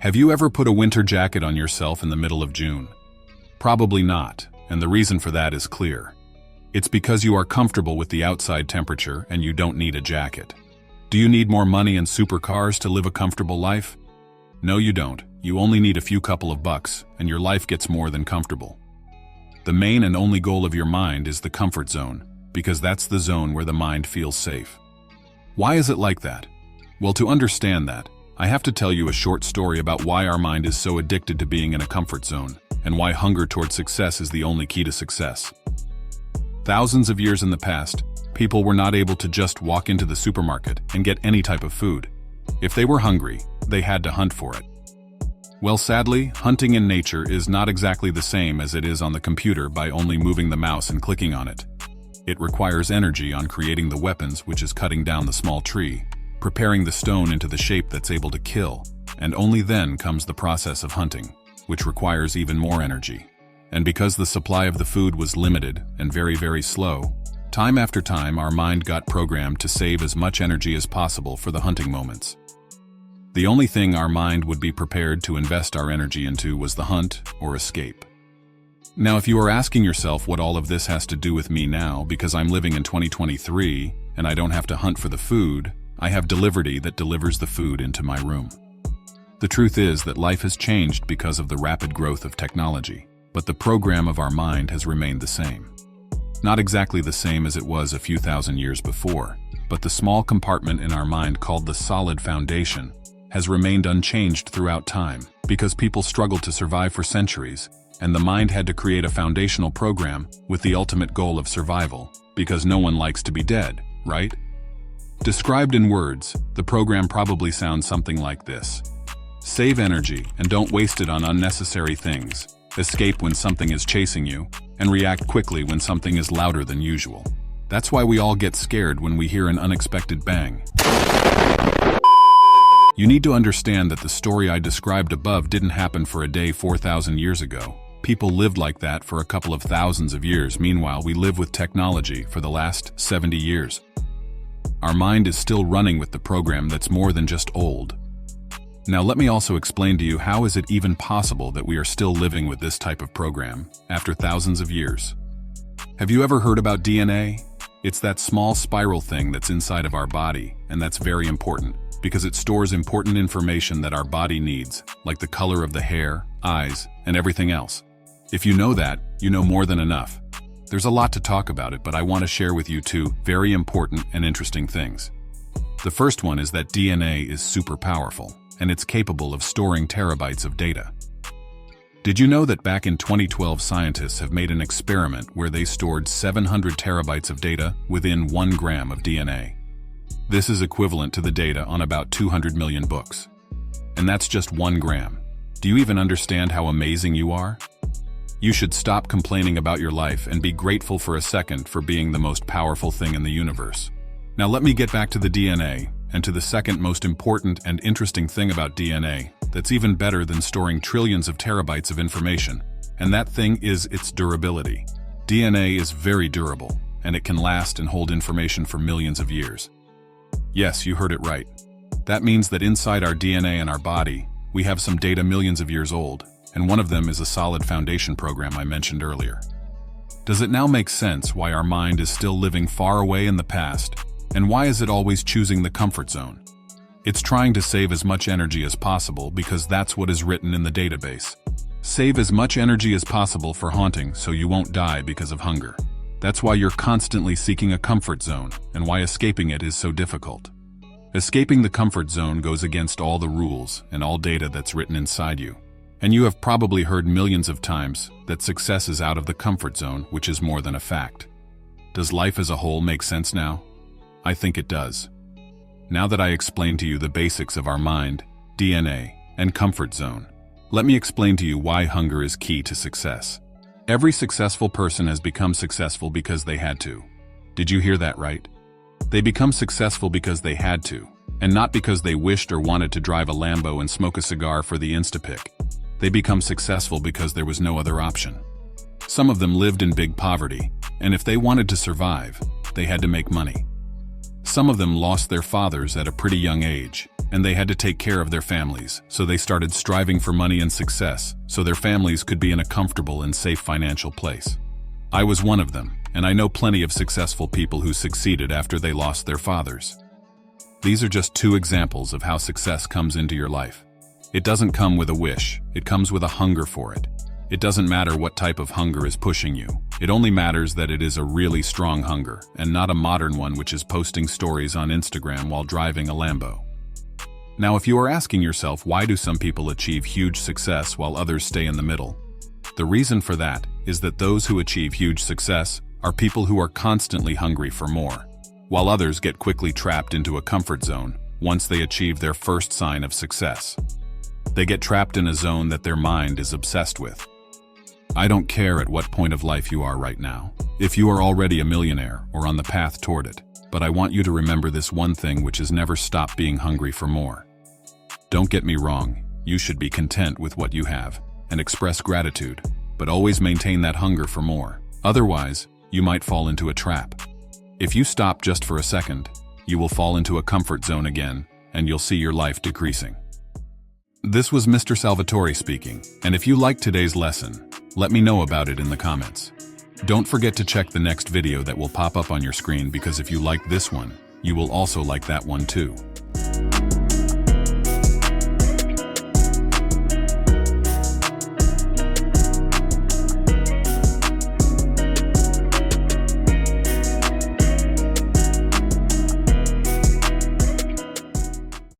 Have you ever put a winter jacket on yourself in the middle of June? Probably not, and the reason for that is clear. It's because you are comfortable with the outside temperature and you don't need a jacket. Do you need more money and supercars to live a comfortable life? No, you don't. You only need a few couple of bucks, and your life gets more than comfortable. The main and only goal of your mind is the comfort zone, because that's the zone where the mind feels safe. Why is it like that? Well, to understand that, I have to tell you a short story about why our mind is so addicted to being in a comfort zone, and why hunger toward success is the only key to success. Thousands of years in the past, people were not able to just walk into the supermarket and get any type of food. If they were hungry, they had to hunt for it. Well, sadly, hunting in nature is not exactly the same as it is on the computer by only moving the mouse and clicking on it. It requires energy on creating the weapons, which is cutting down the small tree, preparing the stone into the shape that's able to kill, and only then comes the process of hunting, which requires even more energy. And because the supply of the food was limited and very, very slow, time after time our mind got programmed to save as much energy as possible for the hunting moments. The only thing our mind would be prepared to invest our energy into was the hunt or escape. Now, if you are asking yourself what all of this has to do with me now because I'm living in 2023 and I don't have to hunt for the food, I have Delivery that delivers the food into my room. The truth is that life has changed because of the rapid growth of technology, but the program of our mind has remained the same. Not exactly the same as it was a few thousand years before, but the small compartment in our mind called the solid foundation has remained unchanged throughout time because people struggled to survive for centuries, and the mind had to create a foundational program with the ultimate goal of survival, because no one likes to be dead, right? Described in words, the program probably sounds something like this. Save energy and don't waste it on unnecessary things. Escape when something is chasing you, and react quickly when something is louder than usual. That's why we all get scared when we hear an unexpected bang. You need to understand that the story I described above didn't happen for a day 4,000 years ago. People lived like that for a couple of thousands of years. Meanwhile, we live with technology for the last 70 years. Our mind is still running with the program that's more than just old. Now let me also explain to you how is it even possible that we are still living with this type of program after thousands of years. Have you ever heard about DNA? It's that small spiral thing that's inside of our body, and that's very important because it stores important information that our body needs, like the color of the hair, eyes, and everything else. If you know that, you know more than enough. There's a lot to talk about it, but I want to share with you two very important and interesting things. The first one is that DNA is super powerful, and it's capable of storing terabytes of data. Did you know that back in 2012 scientists have made an experiment where they stored 700 terabytes of data within 1 gram of DNA? This is equivalent to the data on about 200 million books. And that's just 1 gram. Do you even understand how amazing you are? You should stop complaining about your life and be grateful for a second for being the most powerful thing in the universe. Now let me get back to the DNA, and to the second most important and interesting thing about DNA that's even better than storing trillions of terabytes of information, and that thing is its durability. DNA is very durable, and it can last and hold information for millions of years. Yes, you heard it right. That means that inside our DNA and our body, we have some data millions of years old, and one of them is a solid foundation program I mentioned earlier. Does it now make sense why our mind is still living far away in the past? And why is it always choosing the comfort zone? It's trying to save as much energy as possible because that's what is written in the database. Save as much energy as possible for haunting so you won't die because of hunger. That's why you're constantly seeking a comfort zone and why escaping it is so difficult. Escaping the comfort zone goes against all the rules and all data that's written inside you. And you have probably heard millions of times that success is out of the comfort zone, which is more than a fact. Does life as a whole make sense now? I think it does. Now that I explained to you the basics of our mind, DNA, and comfort zone, let me explain to you why hunger is key to success. Every successful person has become successful because they had to. Did you hear that right? They become successful because they had to, and not because they wished or wanted to drive a Lambo and smoke a cigar for the Instapic. They become successful because there was no other option. Some of them lived in big poverty, and if they wanted to survive, they had to make money. Some of them lost their fathers at a pretty young age, and they had to take care of their families, so they started striving for money and success so their families could be in a comfortable and safe financial place. I was one of them, and I know plenty of successful people who succeeded after they lost their fathers. These are just two examples of how success comes into your life. It doesn't come with a wish, it comes with a hunger for it. It doesn't matter what type of hunger is pushing you. It only matters that it is a really strong hunger, and not a modern one which is posting stories on Instagram while driving a Lambo. Now, if you are asking yourself why do some people achieve huge success while others stay in the middle, the reason for that is that those who achieve huge success are people who are constantly hungry for more, while others get quickly trapped into a comfort zone once they achieve their first sign of success. They get trapped in a zone that their mind is obsessed with. I don't care at what point of life you are right now, if you are already a millionaire or on the path toward it, but I want you to remember this one thing, which is never stop being hungry for more. Don't get me wrong, you should be content with what you have and express gratitude, but always maintain that hunger for more. Otherwise, you might fall into a trap. If you stop just for a second, you will fall into a comfort zone again, and you'll see your life decreasing. This was Mr. Salvatore speaking, and if you liked today's lesson, let me know about it in the comments. Don't forget to check the next video that will pop up on your screen, because if you like this one, you will also like that one too.